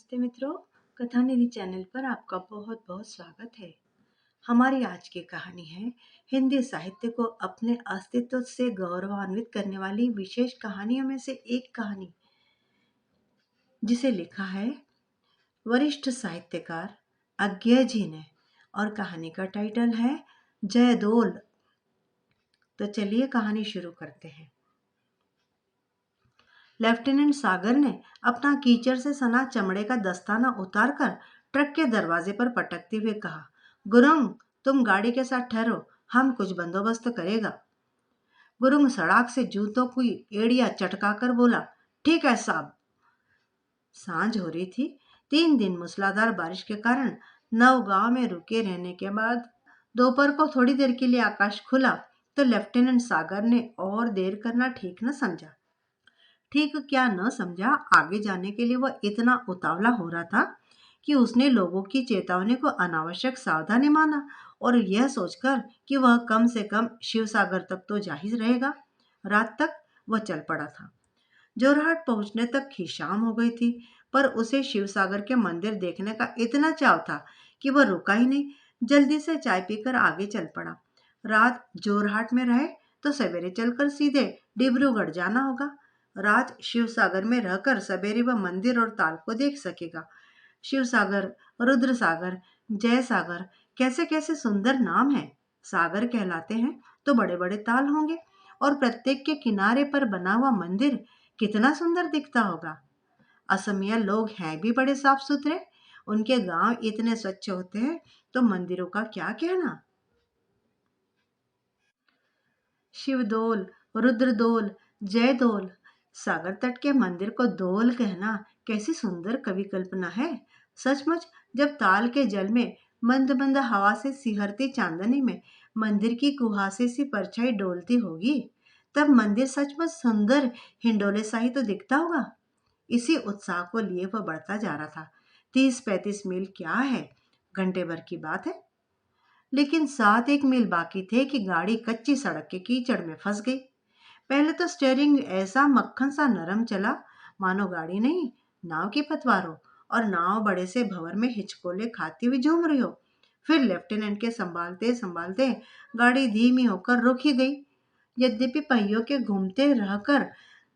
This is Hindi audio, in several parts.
नमस्ते मित्रों, कथा निधि चैनल पर आपका बहुत बहुत स्वागत है। हमारी आज की कहानी है हिंदी साहित्य को अपने अस्तित्व से गौरवान्वित करने वाली विशेष कहानियों में से एक कहानी, जिसे लिखा है वरिष्ठ साहित्यकार अज्ञय जी ने, और कहानी का टाइटल है जयदोल। तो चलिए कहानी शुरू करते हैं। लेफ्टिनेंट सागर ने अपना कीचड़ से सना चमड़े का दस्ताना उतारकर ट्रक के दरवाजे पर पटकते हुए कहा, गुरुंग, तुम गाड़ी के साथ ठहरो, हम कुछ बंदोबस्त करेगा। गुरुंग सड़क से जूतों की एड़ियां चटकाकर बोला, ठीक है साहब। सांझ हो रही थी। 3 दिन मूसलाधार बारिश के कारण नवगांव में रुके रहने के बाद दोपहर को थोड़ी देर के लिए आकाश खुला तो लेफ्टिनेंट सागर ने और देर करना ठीक न समझा। ठीक क्या न समझा, आगे जाने के लिए वह इतना उतावला हो रहा था कि उसने लोगों की चेतावनी को अनावश्यक सावधानी माना और यह सोचकर कि वह कम से कम शिवसागर तक तो जा ही रहेगा, रात तक वह चल पड़ा था। जोरहाट पहुंचने तक ही शाम हो गई थी, पर उसे शिवसागर के मंदिर देखने का इतना चाव था कि वह रुका ही नहीं, जल्दी से चाय पीकर आगे चल पड़ा। रात जोरहाट में रहे तो सवेरे चलकर सीधे डिब्रूगढ़ जाना होगा। रात शिवसागर में रहकर सवेरे वह मंदिर और ताल को देख सकेगा। शिवसागर, रुद्रसागर, जय सागर, कैसे कैसे सुंदर नाम है। सागर कहलाते हैं तो बड़े बड़े ताल होंगे और प्रत्येक के किनारे पर बना हुआ मंदिर कितना सुंदर दिखता होगा। असमिया लोग हैं भी बड़े साफ सुथरे, उनके गांव इतने स्वच्छ होते हैं तो मंदिरों का क्या कहना। शिवदोल, रुद्रदोल, जयदोल, सागर तट के मंदिर को दोल कहना कैसी सुंदर कवि कल्पना है। सचमुच जब ताल के जल में मंद मंद हवा से सिहरती चांदनी में मंदिर की कुहासे सी परछाई डोलती होगी, तब मंदिर सचमुच सुंदर हिंडोले सा ही तो दिखता होगा। इसी उत्साह को लिए वह बढ़ता जा रहा था। 30-35 मील क्या है, घंटे भर की बात है। लेकिन 7-1 मील बाकी थे कि गाड़ी कच्ची सड़क के कीचड़ में फंस गई। पहले तो स्टीयरिंग ऐसा मक्खन सा नरम चला मानो गाड़ी नहीं, नाव की पतवार हो, और नाव बड़े से भंवर में हिचकोले खाती हुई झूम रही हो। फिर लेफ्टिनेंट के संभालते संभालते गाड़ी धीमी होकर रुक ही गई, यद्यपि पहियों के घूमते रहकर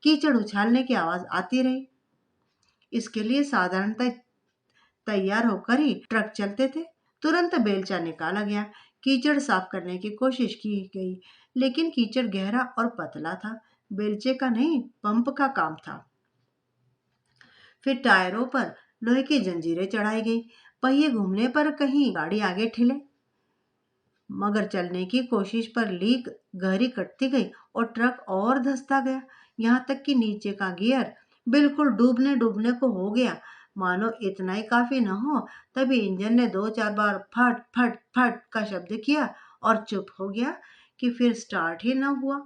कीचड़ उछालने की आवाज आती रही। इसके लिए साधारणतः तैयार होकर ही ट्रक चलते थे। तुरंत बेलचा निकाला गया, कीचड़ साफ करने की कोशिश की गई, लेकिन कीचड़ गहरा और पतला था, बेलचे का नहीं पंप का काम था। फिर टायरों पर लोहे की जंजीरें चढ़ाई गई, पहिए घूमने पर कहीं गाड़ी आगे ठिले, मगर चलने की कोशिश पर लीक गहरी कटती गई और ट्रक और धंसता गया, यहाँ तक कि नीचे का गियर बिल्कुल डूबने डूबने को हो गया। मानो इतना ही काफी न हो, तभी इंजन ने 2-4 बार फट फट फट का शब्द किया और चुप हो गया कि फिर स्टार्ट ही न हुआ।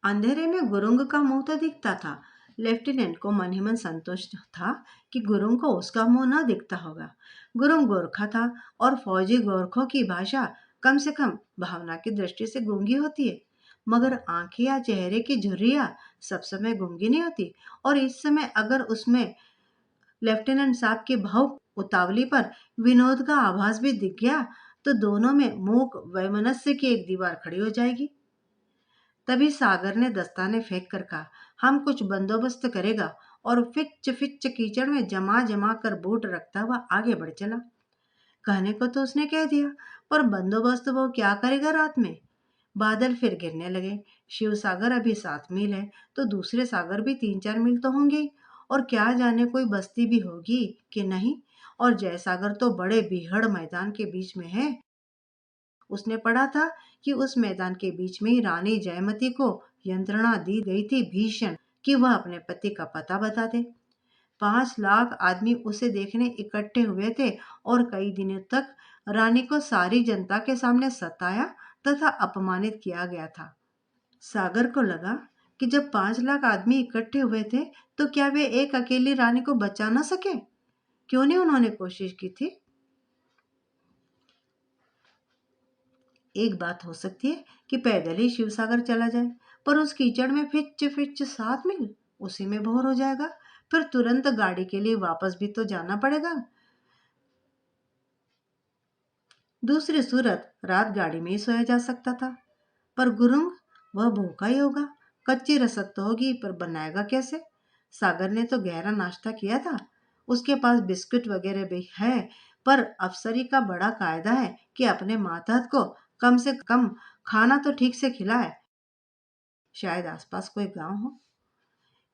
अंधेरे में गुरुंग का मुंह तो दिखता था। लेफ्टिनेंट को मन ही मन संतोष था कि गुरुंग को उसका मुंह न दिखता होगा। गुरुंग गोरखा था और फौजी गोरखों की भाषा कम से कम भावना की दृष्टि से गूंगी होती है, मगर आंखें या चेहरे की झुर्रियां सब समय गूंगी नहीं होती। और इस समय अगर उसमें लेफ्टिनेंट साहब की भावुक उतावली पर विनोद का आभास भी दिख गया तो दोनों में मूक वैमनस्य की एक दीवार खड़ी हो जाएगी। तभी सागर ने दस्ताने फेंक कर कहा, हम कुछ बंदोबस्त करेगा, और फिच फिच कीचड़ में जमा जमा कर बूट रखता हुआ आगे बढ़ चला। कहने को तो उसने कह दिया, पर बंदोबस्त वो क्या करेगा रात में। बादल फिर गिरने लगे। शिव सागर अभी 7 मील है तो दूसरे सागर भी 3-4 मील तो होंगे ही, और क्या जाने कोई बस्ती भी होगी कि नहीं। और जयसागर तो बड़े बीहड़ मैदान के बीच में है। उसने पढ़ा था कि उस मैदान के बीच में ही रानी जयमती को यंत्रणा दी गई थी भीषण, कि वह अपने पति का पता बता दे। 5 लाख आदमी उसे देखने इकट्ठे हुए थे और कई दिनों तक रानी को सारी जनता के सामने सताया तथा अपमानित किया गया था। सागर को लगा कि जब 5 लाख आदमी इकट्ठे हुए थे तो क्या वे एक अकेली रानी को बचा न सके। क्यों नहीं उन्होंने कोशिश की थी। एक बात हो सकती है कि पैदल ही शिवसागर चला जाए, पर उस कीचड़ में फिच फिच 7 मील, उसी में बोर हो जाएगा। फिर तुरंत गाड़ी के लिए वापस भी तो जाना पड़ेगा। दूसरी सूरत, रात गाड़ी में ही सोया जा सकता था। पर गुरुंग, वह भूखा ही होगा। कच्ची रसद तो होगी, पर बनाएगा कैसे? सागर ने तो गहरा नाश्ता किया था। उसके पास बिस्कुट वगैरह भी है, पर अफसरी का बड़ा कायदा है कि अपने मातहत को कम से कम खाना तो ठीक से खिलाए। शायद आसपास कोई गांव हो।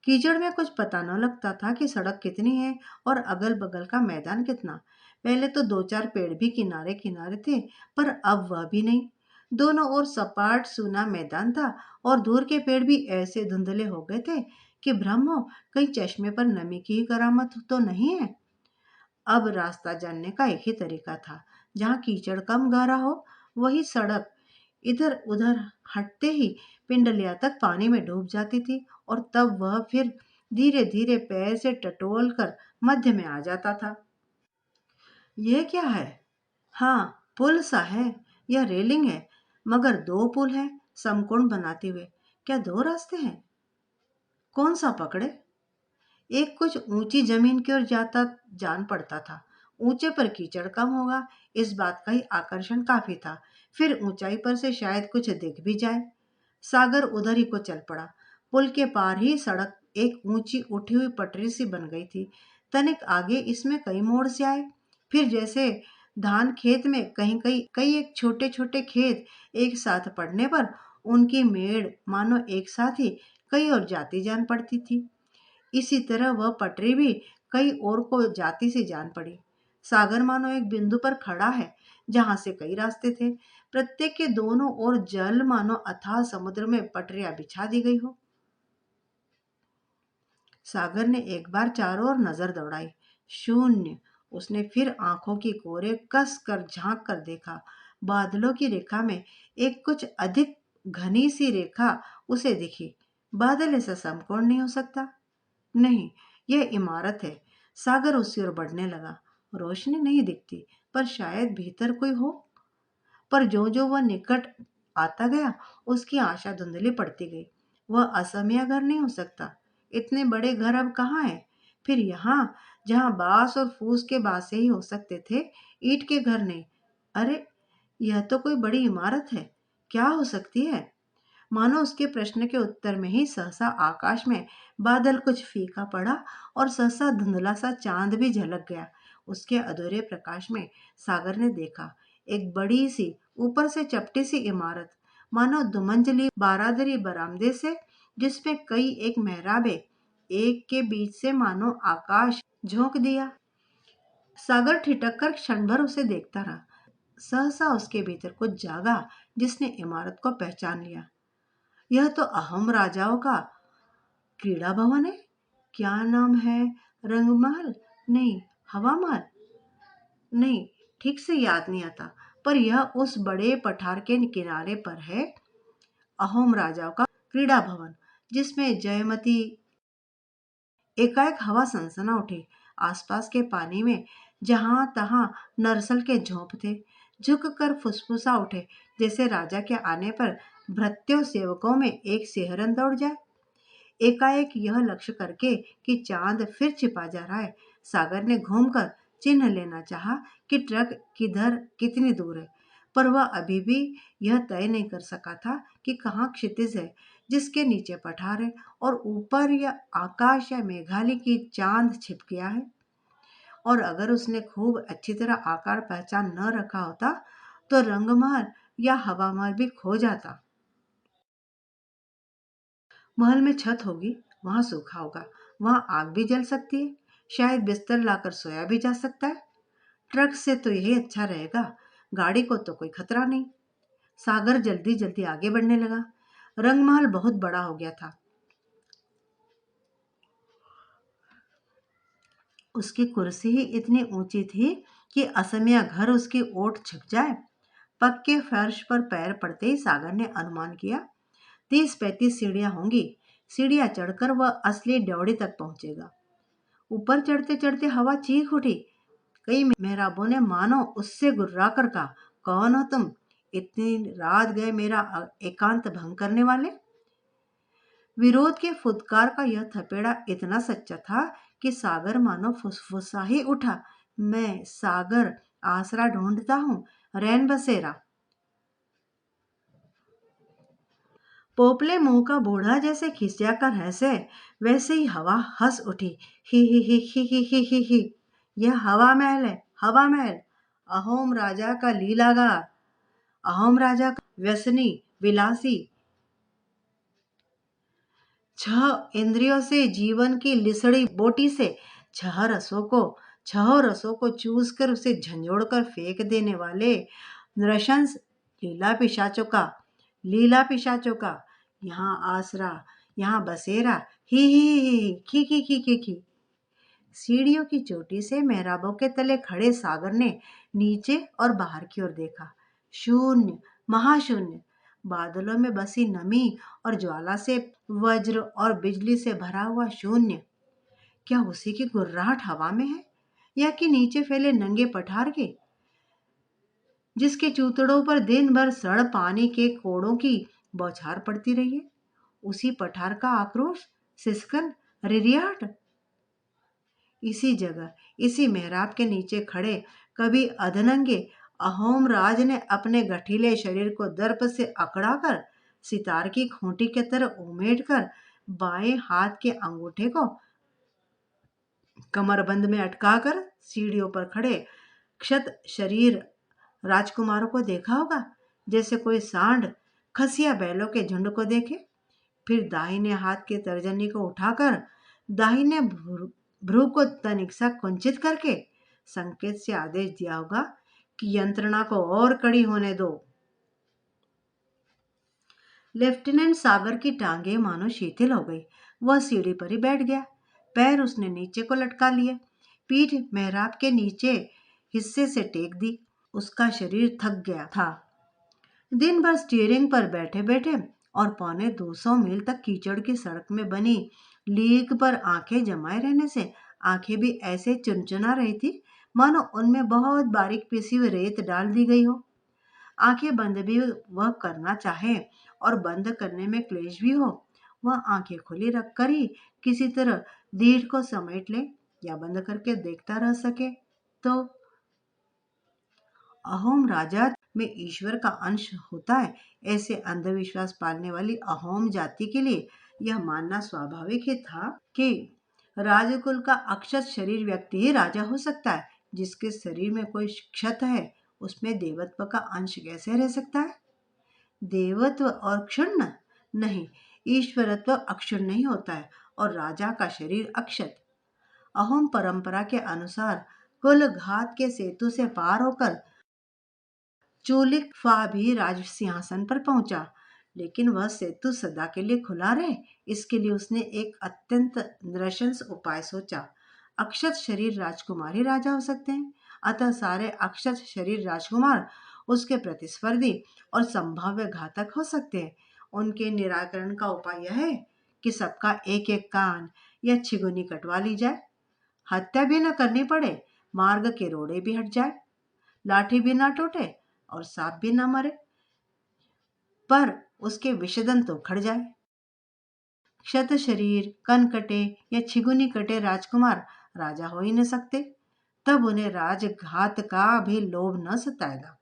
कीचड़ में कुछ पता न लगता था कि सड़क कितनी है और अगल बगल का मैदान कितना। पहले तो दो चार पेड़ भी किनारे किनारे थे, पर अब वह भी नहीं। दोनों ओर सपाट सूना मैदान था और दूर के पेड़ भी ऐसे धुंधले हो गए थे कि भ्रम हो कहीं चश्मे पर नमी की ही करामत तो नहीं है। अब रास्ता जानने का एक ही तरीका था, जहाँ कीचड़ कम गहरा हो वही सड़क इधर उधर हटते ही पिंडलिया तक पानी में डूब जाती थी, और तब वह फिर धीरे धीरे पैर से टटोल कर मध्य में आ जाता था। यह क्या है? हाँ, पुल सा है। यह रेलिंग है, मगर दो पुल है समकोण बनाते हुए। क्या दो रास्ते हैं? कौन सा पकड़े? एक कुछ ऊंची जमीन की ओर जाता जान पड़ता था। ऊंचे पर कीचड़ कम होगा, इस बात का ही आकर्षण काफी था। फिर ऊंचाई पर से शायद कुछ दिख भी जाए। सागर उधर ही को चल पड़ा। पुल के पार ही सड़क एक ऊंची उठी हुई पटरी सी बन गई थी। तनिक आगे इसमें कई मोड़ से आए। फिर जैसे धान खेत में कहीं कहीं कई एक छोटे छोटे खेत एक साथ पड़ने पर उनकी मेड़ मानो एक साथ ही कई और जाती जान पड़ती थी। इसी तरह वह पटरी भी कई और को जाती सी जान पड़ी। सागर मानो एक बिंदु पर खड़ा है, जहां से कई रास्ते थे। प्रत्येक के दोनों ओर जल मानो अथाह समुद्र में पटरियां बिछा दी गई हो। सागर ने एक बार चारों ओर नजर दौड़ाई। शून्य। उसने फिर आंखों की कोरे कस कर झांक कर देखा। बादलों की रेखा में एक कुछ अधिक घनी सी रेखा उसे दिखी। बादल ऐसा समकोण नहीं हो सकता। नहीं, यह इमारत है। सागर उसकी ओर बढ़ने लगा। रोशनी नहीं दिखती, पर शायद भीतर कोई हो। पर जो जो वह निकट आता गया, उसकी आशा धुंधली पड़ती गई। वह असमिया घर नहीं हो सकता। इतने बड़े घर अब कहाँ है? फिर यहाँ, जहाँ बांस और फूस के बासे ही हो सकते थे, ईंट के घर नहीं। अरे, यह तो कोई बड़ी इमारत है। क्या हो सकती है? मानो उसके प्रश्न के उत्तर में ही सहसा आकाश में बादल कुछ फीका पड़ा और सहसा धुंधला सा चांद भी झलक गया। उसके अधूरे प्रकाश में सागर ने देखा एक बड़ी सी ऊपर से चपटी सी इमारत, मानो दुमंजली बारादरी बरामदे से, जिसमें कई एक मेहराबे एक के बीच से मानो आकाश झोंक दिया। सागर ठिठक कर क्षण भर उसे देखता रहा। सहसा उसके भीतर कुछ जागा, जिसने इमारत को पहचान लिया। यह तो अहम राजाओं का क्रीड़ा भवन है। क्या नाम है? रंगमहल? नहीं। हवा महल? नहीं, ठीक से याद नहीं आता। पर यह उस बड़े पठार के किनारे पर है। अहोम राजाओं का क्रीड़ा भवन, जिसमें जयमती। एकाएक हवा सनसना उठी। आसपास के पानी में जहां तहां नरसल के झोंप थे। झुक कर फुसफुसा उठे, जैसे राजा के आने पर भृत्यों सेवकों में एक सिहरन दौड़ जाए। एकाएक यह लक्ष्य करके कि चांद फिर छिपा जा रहा है, सागर ने घूमकर चिन्ह लेना चाहा कि ट्रक किधर कितनी दूर है। पर वह अभी भी यह तय नहीं कर सका था कि कहाँ क्षितिज है जिसके नीचे पठार है, और ऊपर या आकाश या मेघालय की चांद छिप गया है। और अगर उसने खूब अच्छी तरह आकार पहचान न रखा होता, तो रंगमहल या हवा महल भी खो जाता। महल में छत होगी, वहां सूखा होगा, वहां आग भी जल सकती है। शायद बिस्तर लाकर सोया भी जा सकता है। ट्रक से तो यही अच्छा रहेगा। गाड़ी को तो कोई खतरा नहीं। सागर जल्दी जल्दी आगे बढ़ने लगा। रंगमहल बहुत बड़ा हो गया था। उसकी कुर्सी ही इतनी ऊंची थी कि असमिया घर उसकी ओट छिप जाए। पक्के फर्श पर पैर पड़ते ही सागर ने अनुमान किया, 30-35 सीढ़ियां होंगी। सीढ़ियां चढ़कर वह असली ड्योढ़ी तक पहुंचेगा। ऊपर चढ़ते चढ़ते हवा चीख उठी। कई मेहराबों ने मानो उससे गुर्रा कर कहा, कौन हो तुम? इतनी रात गए मेरा एकांत भंग करने वाले? विरोध के फुदकार का यह थपेड़ा इतना सच्चा था कि सागर मानो फुसफुसा ही उठा। मैं सागर आसरा ढूंढता हूँ, रैन बसेरा। पोपले मुंह का बूढ़ा जैसे खिसिया कर हंसे, वैसे ही हवा हंस उठी। ही। यह हवा महल है, हवा महल। अहोम राजा का लीलागार, अहोम राजा का व्यसनी विलासी, 6 इंद्रियों से जीवन की लिसड़ी बोटी से 6 रसों को चूस कर उसे झंझोड़ कर फेंक देने वाले नृशंस लीला पिशाचों का यहाँ आसरा, यहाँ बसेरा। ही खी। सीढ़ियों की चोटी से मेहराबों के तले खड़े सागर ने नीचे और बाहर की ओर देखा। शून्य, महाशून्य। बादलों में बसी नमी और ज्वाला से, वज्र और बिजली से भरा हुआ शून्य। क्या उसी की गुर्राहट हवा में है, या कि नीचे फैले नंगे पठार के, जिसके चूतड़ों पर दिन भर सड़ पानी के कोड़ों की बौछार पड़ती रही है? उसी पठार का आक्रोश, सिसकन, रिरियाट। इसी जगह, इसी मेहराब के नीचे खड़े कभी अधनंगे अहोम राज ने अपने गठीले शरीर को दर्प से अकड़ाकर, सितार की खूंटी के तरह उमेट कर, बाएं हाथ के अंगूठे को कमरबंद में अटकाकर सीढ़ियों पर खड़े क्षत शरीर राजकुमारों को देखा होगा, जैसे कोई सांड खसिया बैलों के झुंड को देखे। फिर दाहिने हाथ के तर्जनी को उठाकर दाहिने भ्रू को तनिक सा कुंचित करके संकेत से आदेश दिया होगा कि यंत्रणा को और कड़ी होने दो। लेफ्टिनेंट सागर की टांगे मानो शिथिल हो गई। वह सीढ़ी पर ही बैठ गया। पैर उसने नीचे को लटका लिए, पीठ मेहराब के नीचे हिस्से से टेक दी। उसका शरीर थक गया था। दिन भर स्टीयरिंग पर बैठे बैठे और 250 मील तक कीचड़ की सड़क में बनी लीक पर आंखें जमाए रहने से आंखें भी ऐसे चुनचुना रही थी मानो उनमें बहुत बारीक पिसी हुई रेत डाल दी गई हो। आंखें बंद भी वह करना चाहे और बंद करने में क्लेश भी हो, वह आंखें खुली रखकर ही किसी तरह दीड़ को समेट ले या बंद करके देखता रह सके। तो अहोम राजा में ईश्वर का अंश होता है, ऐसे अंधविश्वास पालने वाली अहोम जाति के लिए यह मानना स्वाभाविक ही था कि राजकुल का अक्षत शरीर व्यक्ति ही राजा हो सकता है। जिसके शरीर में कोई क्षत है, उसमें देवत्व का अंश कैसे रह सकता है? देवत्व और क्षुण्ण नहीं, ईश्वरत्व अक्षुण्ण नहीं होता है और राजा का शरीर अक्षत। अहोम परंपरा के अनुसार कुल घात के सेतु से पार होकर चोलिक फा भी राज सिंहासन पर पहुंचा, लेकिन वह सेतु सदा के लिए खुला रहे, इसके लिए उसने एक अत्यंत नृशंस उपाय सोचा। अक्षत शरीर राजकुमार ही राजा हो सकते हैं, अतः सारे अक्षत शरीर राजकुमार उसके प्रतिस्पर्धी और संभाव्य घातक हो सकते हैं। उनके निराकरण का उपाय यह है कि सबका एक एक कान या छिगुनी कटवा ली जाए, हत्या भी न करनी पड़े, मार्ग के रोड़े भी हट जाए, लाठी भी ना टूटे और सांप भी ना मरे, पर उसके विषदन तो खड़ जाए। क्षत शरीर, कन कटे या छिगुनी कटे राजकुमार राजा हो ही न सकते, तब उन्हें राजघात का भी लोभ न सताएगा।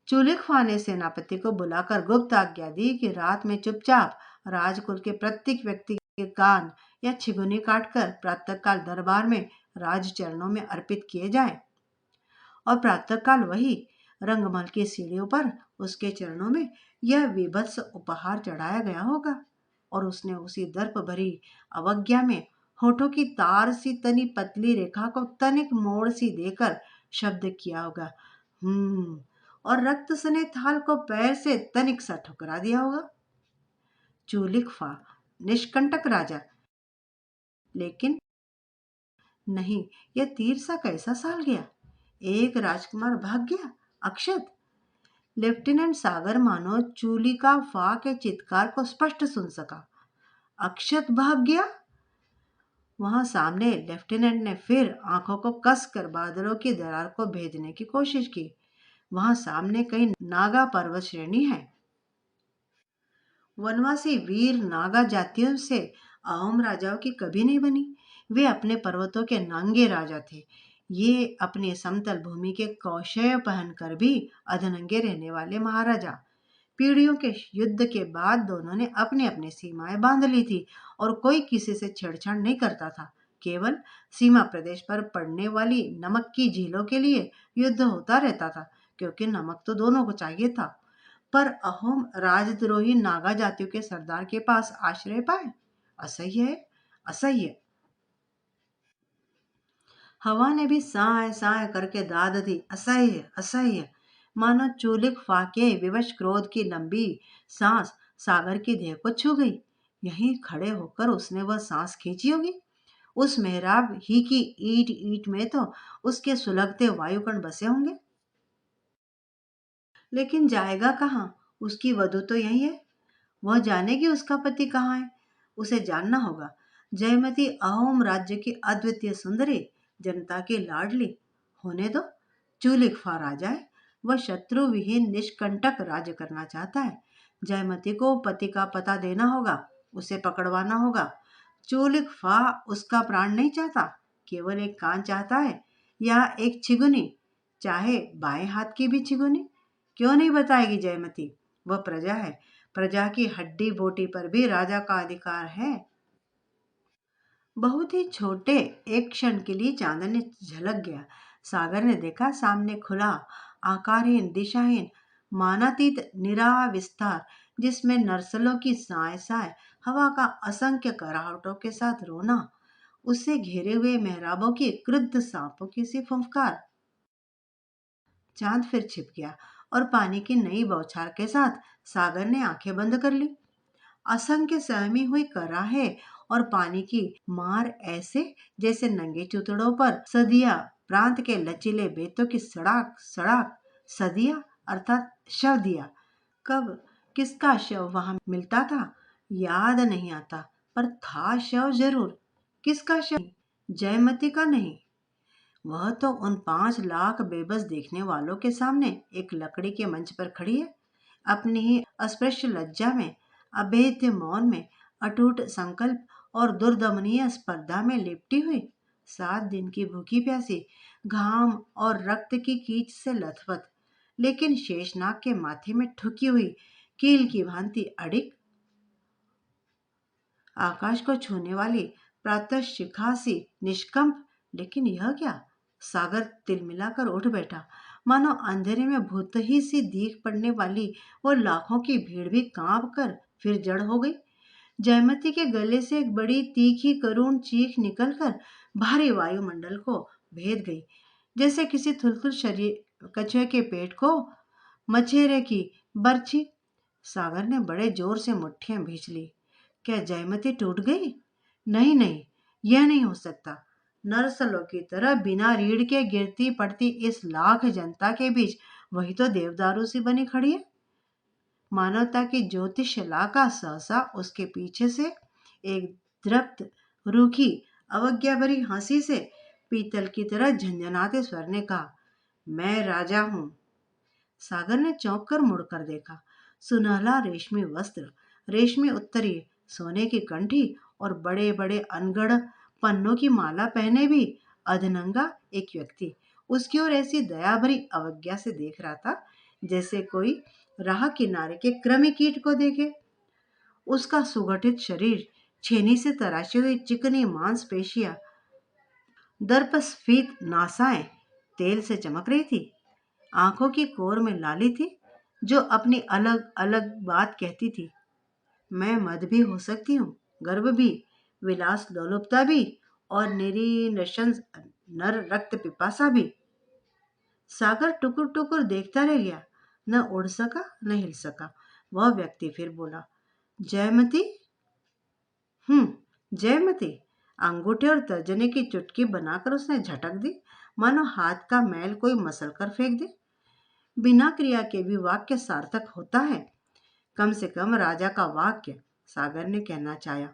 चुलिकफा ने सेनापति को बुलाकर गुप्त आज्ञा दी कि रात में चुपचाप राजकुल के प्रत्येक व्यक्ति के कान या छिगुनी काटकर प्रातःकाल दरबार में राज चरणों में अर्पित किए जाएं। और प्रातःकाल वही रंगमहल की सीढ़ियों पर उसके चरणों में यह विभत्स उपहार चढ़ाया गया होगा। और उसने उसी दर्प भरी अवज्ञा में होठों की तार सी तनी पतली रेखा को तनिक मोड़ सी देकर शब्द किया होगा, और रक्त सने थाल को पैर से तनिक सा ठुकरा दिया होगा। चूलिकफा निष्कंटक राजा, लेकिन नहीं, यह तीर सा कैसा साल गया। एक राजकुमार भाग गया, अक्षत। लेफ्टिनेंट सागर मानो चूलिका फा के चित्कार को स्पष्ट सुन सका। अक्षत भाग गया। वहां सामने लेफ्टिनेंट ने फिर आंखों को कसकर बादलों की दरार को भेदने की कोशिश की। वहां सामने कई नागा पर्वत श्रेणी है। वनवासी वीर नागा जातियों से अहोम राजाओं की कभी नहीं बनी। वे अपने पर्वतों के नांगे राजा थे। ये अपने समतल भूमि के कौशय पहनकर भी अधनंगे रहने वाले महाराजा। पीढ़ियों के युद्ध के बाद दोनों ने अपनी अपनी सीमाएं बांध ली थी और कोई किसी से छेड़छाड़ नहीं करता था। केवल सीमा प्रदेश पर पड़ने वाली नमक की झीलों के लिए युद्ध होता रहता था, क्योंकि नमक तो दोनों को चाहिए था। पर अहोम राजद्रोही नागा जातियों के सरदार के पास आश्रय पाए। असह्य है, असह्य। हवा ने भी साय साय करके दाद दी, असह्य असह्य। मानो चूलिक फाके विवश क्रोध की लंबी सांस सागर की देह को छू गई। यहीं खड़े होकर उसने वह सांस खींची होगी। उस मेहराब ही की ईट ईट में तो उसके सुलगते वायुकण बसे होंगे। लेकिन जाएगा कहाँ? उसकी वधु तो यही है। वह जानेगी उसका पति कहाँ है। उसे जानना होगा। जयमती अहोम राज्य की अद्वितीय सुंदरी, जनता की लाडली। होने दो, चूलिक फार आ जाए। वह शत्रु विहीन निष्कंटक राज्य करना चाहता है। जयमती को पति का पता देना होगा, उसे पकड़वाना होगा। चूलिक फा उसका प्राण नहीं चाहता, केवल एक कान चाहता है, या एक छिगुनी, चाहे बाएं हाथ की भी छिगुनी। क्यों नहीं बताएगी जयमती? वह प्रजा है। प्रजा की हड्डी बोटी पर भी राजा का अधिकार है। बहुत ही छोटे एक क्षण के लिए चांदनी झलक गया। सागर ने देखा सामने खुला, आकारहीन, दिशाहीन, मानातीत निरा विस्तार, जिसमें नर्सलों की साय साय, हवा का असंख्य कराहटों के साथ रोना, उससे घिरे हुए मेहराबों की क्रुद्ध सांपों की सी फुफकार। चांद फिर छिप गया और पानी की नई बौछार के साथ सागर ने आंखें बंद कर ली। असंख्य सहमी हुई कराहे और पानी की मार, ऐसे जैसे नंगे चुतड़ों पर सदिया प्रांत के लचीले बेतों की सड़ाक सड़ाक। सदिया अर्थात शव दिया। कब किसका शव वहां मिलता था याद नहीं आता, पर था शव जरूर। किसका शव? जयमती का नहीं। वह तो उन 5 लाख बेबस देखने वालों के सामने एक लकड़ी के मंच पर खड़ी है, अपनी ही अस्पृश्य लज्जा में, अभेद्य मौन में, अटूट संकल्प और दुर्दमनीय स्पर्धा में लिपटी हुई। 7 दिन की भूखी प्यासी, घाम और रक्त की कीच से लथपथ, लेकिन शेषनाग के माथे में ठुकी हुई कील की भांति अडिग, आकाश को छूने वाली प्रातः शिखा सी निष्कंप। लेकिन यह क्या? सागर तिलमिलाकर उठ बैठा, मानो अंधेरे में भूत ही सी दीख पड़ने वाली वो लाखों की भीड़ भी कांप कर फिर जड़ हो गई। जयमती के गले से एक बड़ी तीखी करुण चीख निकलकर भारी वायुमंडल को भेद गई, जैसे किसी थुलथुल शरीर कछुए के पेट को मछेरे की बर्छी। सागर ने बड़े जोर से मुट्ठियां भींच ली। क्या जयमती टूट गई? नहीं नहीं, यह नहीं हो सकता। नरसलों की तरह बिना रीढ़ के गिरती पड़ती इस लाख जनता के बीच वही तो देवदारू सी बनी खड़ी है। मानवता की ज्योतिषला का सहसा उसके पीछे से एक द्रप्त, रूखी, अवज्ञा भरी हंसी से पीतल की तरह झंझनाते स्वर ने कहा, मैं राजा हूं। सागर ने चौंक कर मुड़कर देखा। सुनहला रेशमी वस्त्र, रेशमी उत्तरी, सोने की कंठी और बड़े बड़े अनगढ़ पन्नों की माला पहने भी अधनंगा एक व्यक्ति उसकी ओर ऐसी दया भरी अवज्ञा से देख रहा था, जैसे कोई राह किनारे के कृमि कीट को देखे। उसका सुगठित शरीर, छेनी से तराशी हुई चिकनी मांसपेशियां, दर्पस्फीत नासाएं तेल से चमक रही थी। आंखों की कोर में लाली थी, जो अपनी अलग अलग बात कहती थी। मैं मद भी हो सकती हूँ, गर्व भी, विलास लोलुपता भी, और निरी नशंस नर रक्त पिपासा भी। सागर टुकुर टुकुर देखता रह गया, न उड़ सका न हिल सका। वह व्यक्ति फिर बोला, जयमती। जयमती। अंगूठे और तर्जनी की चुटकी बनाकर उसने झटक दी, मानो हाथ का मैल कोई मसल कर फेंक दे। बिना क्रिया के भी वाक्य सार्थक होता है, कम से कम राजा का वाक्य, सागर ने कहना चाहा।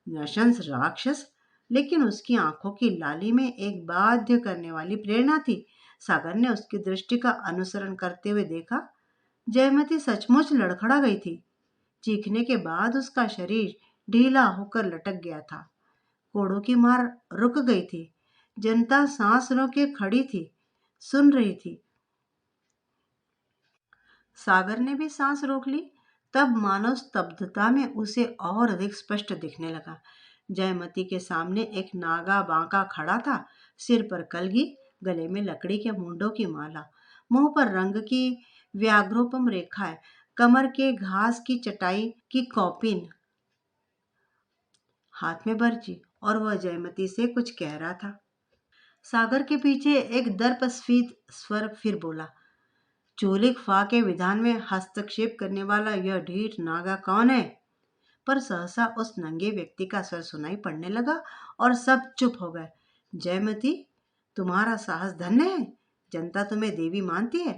नशंस राक्षस, लेकिन उसकी आंखों की लाली में एक बाध्य करने वाली प्रेरणा थी। सागर ने उसकी दृष्टि का अनुसरण करते हुए देखा, जयमती सचमुच लड़खड़ा गई थी। चीखने के बाद उसका शरीर ढीला होकर लटक गया था। कोड़ों की मार रुक गई थी। जनता सांस रोके खड़ी थी, सुन रही थी। सागर ने भी सांस रोक ली। तब मानव स्तब्धता में उसे और अधिक स्पष्ट दिखने लगा। जयमती के सामने एक नागा बांका खड़ा था, सिर पर कलगी, गले में लकड़ी के मुंडों की माला, मुंह पर रंग की व्याघ्रोपम रेखाएं, कमर के घास की चटाई की कौपिन, हाथ में बर्ची, और वह जयमती से कुछ कह रहा था। सागर के पीछे एक दर्पस्फीत स्वर फिर बोला, चोलिक फा के विधान में हस्तक्षेप करने वाला यह ढीठ नागा कौन है? पर सहसा उस नंगे व्यक्ति का स्वर सुनाई पड़ने लगा और सब चुप हो गए। जयमती, तुम्हारा साहस धन्य है। जनता तुम्हें देवी मानती है,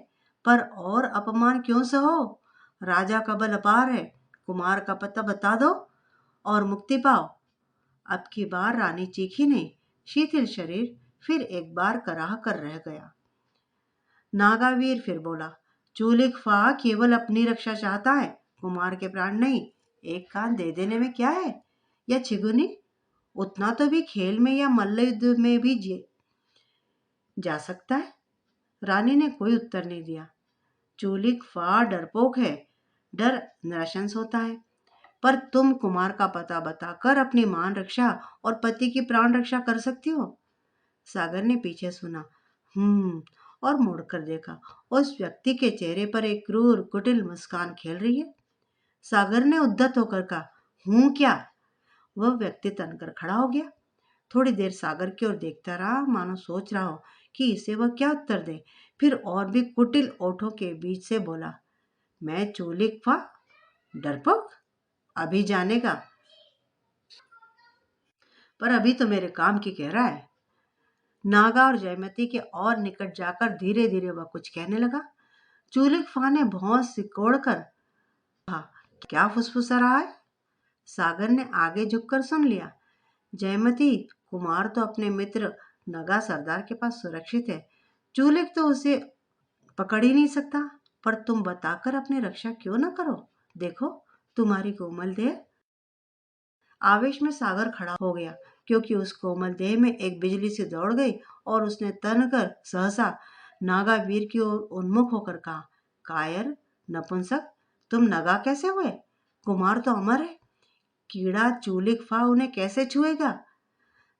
पर और अपमान क्यों सहो? राजा का बल अपार है। कुमार का पता बता दो और मुक्ति पाओ। अब की बार रानी चीखी नहीं। शिथिल शरीर फिर एक बार कराह कर रह गया। नागावीर फिर बोला, चूलिक फा केवल अपनी रक्षा चाहता है, कुमार के प्राण नहीं। एक कान दे देने में क्या है? या छिगुनी, उतना तो भी खेल में या मल्ल युद्ध में भी जा सकता है। रानी ने कोई उत्तर नहीं दिया। चूलिक फा डरपोक है, डर नृशंस होता है। पर तुम कुमार का पता बताकर अपनी मान रक्षा और पति की प्राण रक्षा कर सकती हो। सागर ने पीछे सुना, और मुड़कर देखा। उस व्यक्ति के चेहरे पर एक क्रूर कुटिल मुस्कान खेल रही है। सागर ने उद्धत होकर कहा, हूं क्या? वह व्यक्ति तनकर खड़ा हो गया। थोड़ी देर सागर की ओर देखता रहा, मानो सोच रहा हो कि इसे वह क्या उत्तर दे। फिर और भी कुटिल ओठों के बीच से बोला, मैं चोलिक फा, डरपोक? अभी जानेगा। पर अभी तो मेरे काम की कह रहा है। नागा और जयमती के और निकट जाकर धीरे धीरे वह कुछ कहने लगा। चूलिक फा ने भौं सिकोड़ कर कहा, क्या फुसफुसा रहा है? सागर ने आगे झुककर सुन लिया। जयमती, कुमार तो अपने मित्र नगा सरदार के पास सुरक्षित है। चूलिक तो उसे पकड़ ही नहीं सकता। पर तुम बताकर अपनी रक्षा क्यों न करो? देखो, तुम्हारी कोमल देह। आवेश में सागर खड़ा हो गया, क्योंकि उस कोमल देह में एक बिजली सी दौड़ गई और उसने तन कर सहसा नागावीर की ओर उन्मुख होकर कहा, कायर, नपुंसक, तुम नगा कैसे हुए? कुमार तो अमर है। कीड़ा चूलिक फा उन्हें कैसे छुएगा?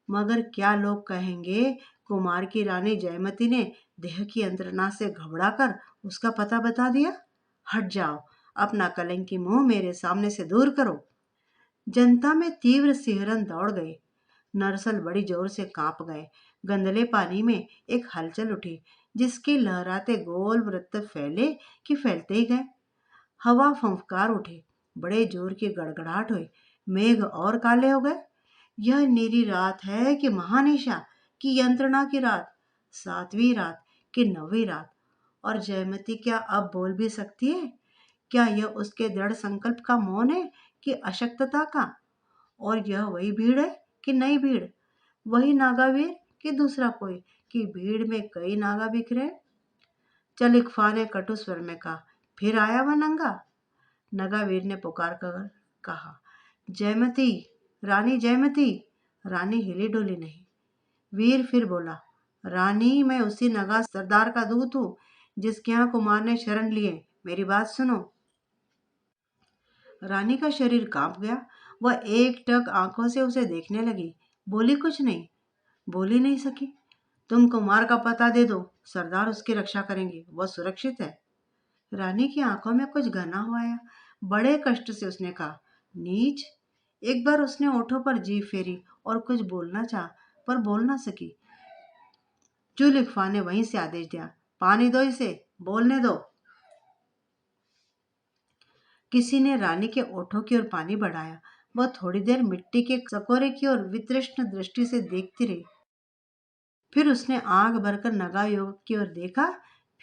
मगर क्या लोग कहेंगे, कुमार की रानी जयमती ने देह की यंत्रणा से घबराकर उसका पता बता दिया। हट जाओ, अपना कलंकी मुंह मेरे सामने से दूर करो। जनता में तीव्र सिहरन दौड़ गई। नरसल बड़ी जोर से कांप गए। गंदले पानी में एक हलचल उठी, जिसके लहराते गोल वृत्त फैले कि फैलते ही गए। हवा फंफकार उठी, बड़े जोर की गड़गड़ाहट हुई, मेघ और काले हो गए। यह नीली रात है कि महानिशा की यंत्रणा की रात, सातवीं रात कि नौवीं रात। और जयमती क्या अब बोल भी सकती है? क्या यह उसके दृढ़ संकल्प का मौन है कि अशक्तता का? और यह वही भीड़ है कि नई भीड़? वही नागावीर कि दूसरा कोई? कि भीड़ में कई नागा बिखरे? चल, इकफा ने कटु स्वर में कहा, फिर आया वह नंगा। नगावीर ने पुकार कर कहा, जयमती, रानी जयमती। रानी हिली डोली नहीं। वीर फिर बोला, रानी, मैं उसी नगा सरदार का दूत हूँ जिसके यहाँ कुमार ने शरण लिए। मेरी बात सुनो। रानी का शरीर कांप गया। वह एक टक आंखों से उसे देखने लगी। बोली कुछ नहीं, बोली नहीं सकी। तुम कुमार का पता दे दो, सरदार उसकी रक्षा करेंगे, वह सुरक्षित है। रानी की आंखों में कुछ घना हुआ आया। बड़े कष्ट से उसने कहा, नीच। एक बार उसने ओठों पर जीभ फेरी और कुछ बोलना चाहा, पर बोल ना सकी। जुलिकफा ने वहीं से आदेश दिया, पानी दो इसे, बोलने दो। किसी ने रानी के ओठों की ओर पानी बढ़ाया। वह थोड़ी देर मिट्टी के सकोरे की ओर वितृष्ण दृष्टि से देखती रही। फिर उसने आंख भरकर नगा युवक की ओर देखा,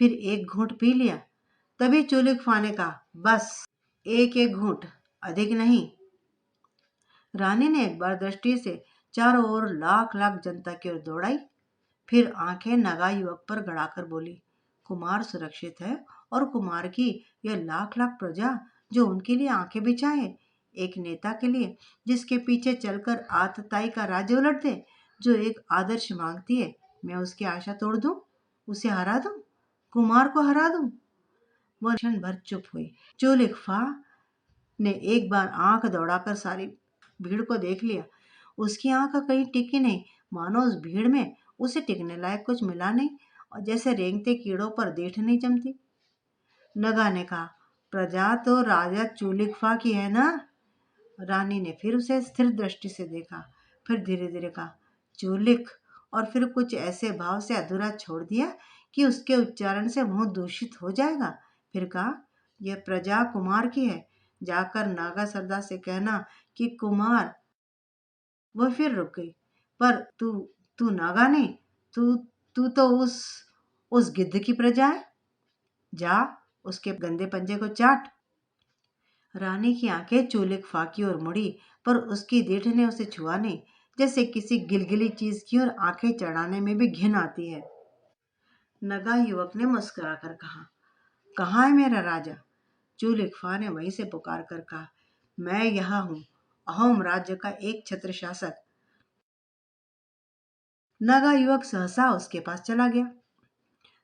फिर एक घूंट पी लिया। तभी चुलिकफा ने कहा, बस, एक एक घूंट, अधिक नहीं। रानी ने एक बार दृष्टि से चारों ओर लाख लाख जनता की ओर दौड़ाई, फिर आंखें नगा युवक पर गड़ाकर बोली, कुमार सुरक्षित है और कुमार की यह लाख लाख प्रजा जो उनके लिए आंखें बिछाए, एक नेता के लिए जिसके पीछे चलकर आतताई का राज्य उलट दे, जो एक आदर्श मांगती है, मैं उसकी आशा तोड़ दूं, उसे हरा दूं, कुमार को हरा दूं। वह क्षण भर चुप हुई। चुलिकफा ने एक बार आंख दौड़ाकर सारी भीड़ को देख लिया। उसकी आंख कहीं टिकी नहीं, मानो उस भीड़ में उसे टिकने लायक कुछ मिला नहीं, और जैसे रेंगते कीड़ों पर देठ नहीं जमती। नगा ने कहा, प्रजा तो राजा चुलिकफा की है ना? रानी ने फिर उसे स्थिर दृष्टि से देखा, फिर धीरे धीरे कहा, चूलिक, और फिर कुछ ऐसे भाव से अधूरा छोड़ दिया कि उसके उच्चारण से मुंह दूषित हो जाएगा। फिर कहा, यह प्रजा कुमार की है, जाकर नागा सरदार से कहना कि कुमार। वह फिर रुक गई। पर तू तू नागा नहीं, तू तू तो उस गिद्ध की प्रजा है। जा, उसके गंदे पंजे को चाट। रानी की आंखें चूलिकफा की ओर मुड़ी, पर उसकी दीठ ने उसे छुआ नहीं, जैसे किसी गिलगिली चीज की ओर आंखें चढ़ाने में भी घिन आती है। नगा युवक ने मुस्कुराकर कहा, कहाँ है मेरा राजा? चूलिकफा ने वहीं से पुकार कर कहा, मैं यहाँ हूँ, अहोम राज्य का एक छत्र शासक। नगा युवक सहसा उसके पास चला गया।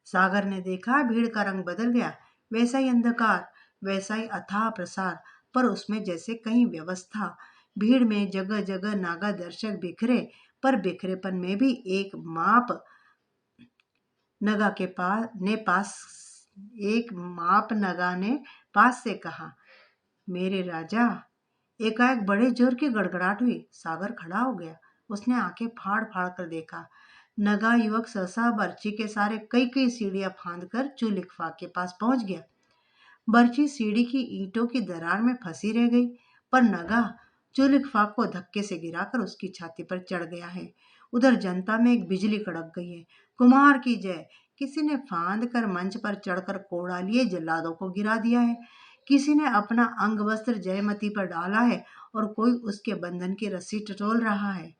सागर ने देखा भीड़ का रंग बदल गया, वैसा ही अंधकार, वैसा ही अथाह प्रसार, पर उसमें जैसे कहीं व्यवस्था। भीड़ में जगह जगह नागा दर्शक बिखरे, पर बिखरेपन में भी एक माप। नगा के पास ने पास एक माप नगा ने पास से कहा, मेरे राजा। एकाएक बड़े जोर की गड़गड़ाहट हुई। सागर खड़ा हो गया। उसने आंखें फाड़ फाड़ कर देखा। नगा युवक सहसा बर्ची के सारे कई कई सीढ़ियां फांद कर चूलिकफा के पास पहुंच गया। बर्ची सीढ़ी की ईंटों की दरार में फंसी रह गई, पर नगा चूलिकफा को धक्के से गिराकर उसकी छाती पर चढ़ गया है। उधर जनता में एक बिजली कड़क गई है। कुमार की जय! किसी ने फांद कर मंच पर चढ़कर कोड़ा लिए जल्लादों को गिरा दिया है, किसी ने अपना अंग वस्त्र जयमती पर डाला है, और कोई उसके बंधन की रस्सी टटोल रहा है।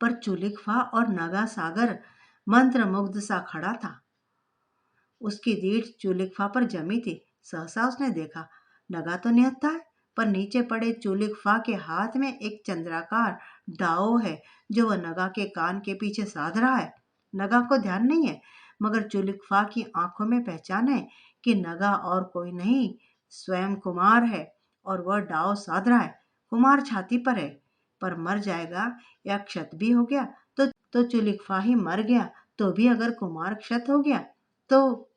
पर चुलिकफा और नगा सागर मंत्रमुग्ध सा खड़ा था। उसकी रीढ़ चुलिकफा पर जमी थी। सहसा उसने देखा, नगा तो निहत्था है, पर नीचे पड़े चुलिकफा के हाथ में एक चंद्राकार डाओ है, जो वह नगा के कान के पीछे साध रहा है। नगा को ध्यान नहीं है, मगर चुलिकफा की आंखों में पहचान है कि नगा और कोई नहीं, स्वयं कुमार है, और वह डाव साध रहा है। कुमार छाती पर है, पर मर जाएगा या क्षत भी हो गया तो चुलिकफा ही मर गया, तो भी अगर कुमार क्षत हो गया तो।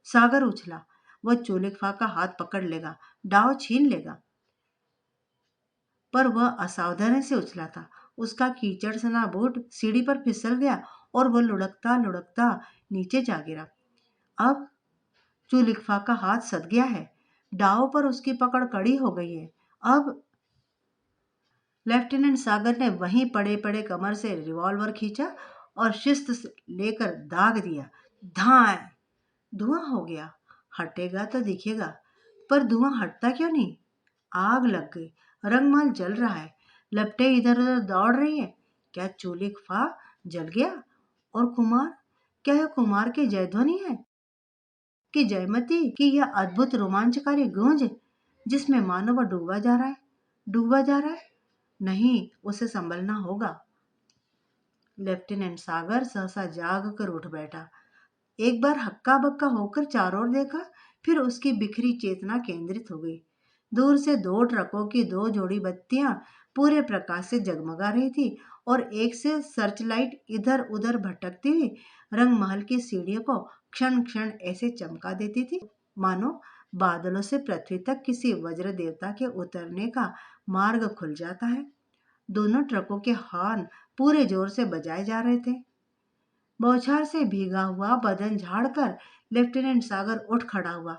सागर उछला। वह चोलिकफा का हाथ पकड़ लेगा, डाव छीन लेगा, पर वह असावधानी से उछला था। उसका कीचड़ सना बूट सीढ़ी पर फिसल गया, और वह लुढ़कता लुढ़कता नीचे जा गिरा। अब चूलिकफा का हाथ सद गया है, डाव पर उसकी पकड़ कड़ी हो गई है। अब लेफ्टिनेंट सागर ने वहीं पड़े पड़े कमर से रिवॉल्वर खींचा और शिस्त से लेकर दाग दिया। धाए! धुआं हो गया। हटेगा तो दिखेगा, पर धुआं हटता क्यों नहीं? आग लग गई। रंगमहल जल रहा है। लपटें इधर उधर दौड़ रही हैं। क्या चूलिकफा जल गया? और कुमार? क्या यह कुमार की जयध्वनि है कि जयमती की यह अद्भुत रोमांचकारी गूंज, जिसमें मानो वह डूबा जा रहा है, डूबा जा रहा है? नहीं, उसे संभलना होगा। लेफ्टिनेंट सागर सहसा जाग कर उठ बैठा। एक बार हक्का बक्का होकर चारों ओर देखा, फिर उसकी बिखरी चेतना केंद्रित हो गई। दूर से दो ट्रकों की दो जोड़ी बत्तियां पूरे प्रकाश से जगमगा रही थी, और एक से सर्च लाइट इधर उधर भटकती हुई रंगमहल की सीढ़ियों को क्षण क्षण ऐसे चमका देती थी, मानो बादलों से पृथ्वी तक किसी वज्र देवता के उतरने का मार्ग खुल जाता है। दोनों ट्रकों के हॉर्न पूरे जोर से बजाए जा रहे थे। बौछार से भीगा हुआ बदन झाड़कर लेफ्टिनेंट सागर उठ खड़ा हुआ।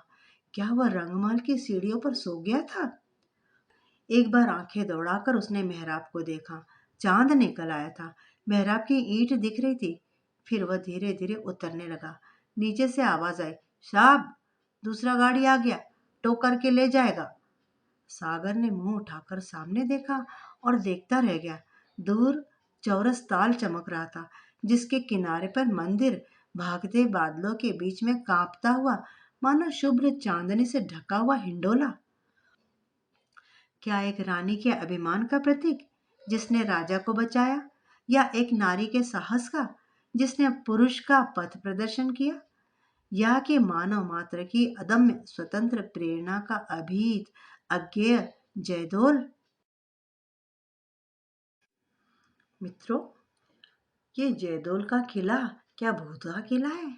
क्या वह रंगमहल की सीढ़ियों पर सो गया था? एक बार आंखें दौड़ाकर उसने मेहराब को देखा। चांद निकल आया था। मेहराब की ईंट दिख रही थी। फिर वह धीरे धीरे उतरने लगा। नीचे से आवाज आई, साहब, दूसरा गाड़ी आ गया, टो करके ले जाएगा। सागर ने मुंह उठाकर सामने देखा और देखता रह गया। दूर चौरस ताल चमक रहा था, जिसके किनारे पर मंदिर भागते बादलों के बीच में कांपता हुआ, मानो शुभ्र चांदनी से ढका हुआ हिंडोला। क्या एक रानी के अभिमान का प्रतीक जिसने राजा को बचाया, या एक नारी के साहस का जिसने पुरुष का पथ प्रदर्शन किया, या कि मानव मात्र की अदम्य स्वतंत्र प्रेरणा का अभीत अज्ञेय जयदोल? मित्रों, ये जयदोल का किला क्या भूतवा किला है?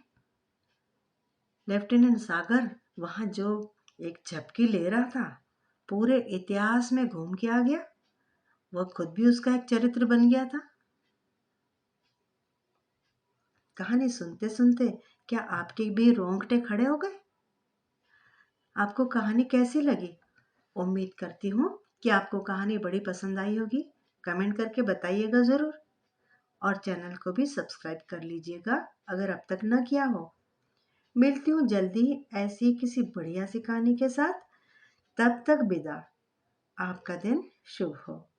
लेफ्टिनेंट सागर वहां जो एक झपकी ले रहा था, पूरे इतिहास में घूम के आ गया। वह खुद भी उसका एक चरित्र बन गया था। कहानी सुनते सुनते क्या आपके भी रोंगटे खड़े हो गए? आपको कहानी कैसी लगी? उम्मीद करती हूँ कि आपको कहानी बड़ी पसंद आई होगी। कमेंट करके बताइएगा ज़रूर, और चैनल को भी सब्सक्राइब कर लीजिएगा अगर अब तक न किया हो। मिलती हूँ जल्दी ऐसी किसी बढ़िया सी कहानी के साथ। तब तक विदा। आपका दिन शुभ हो।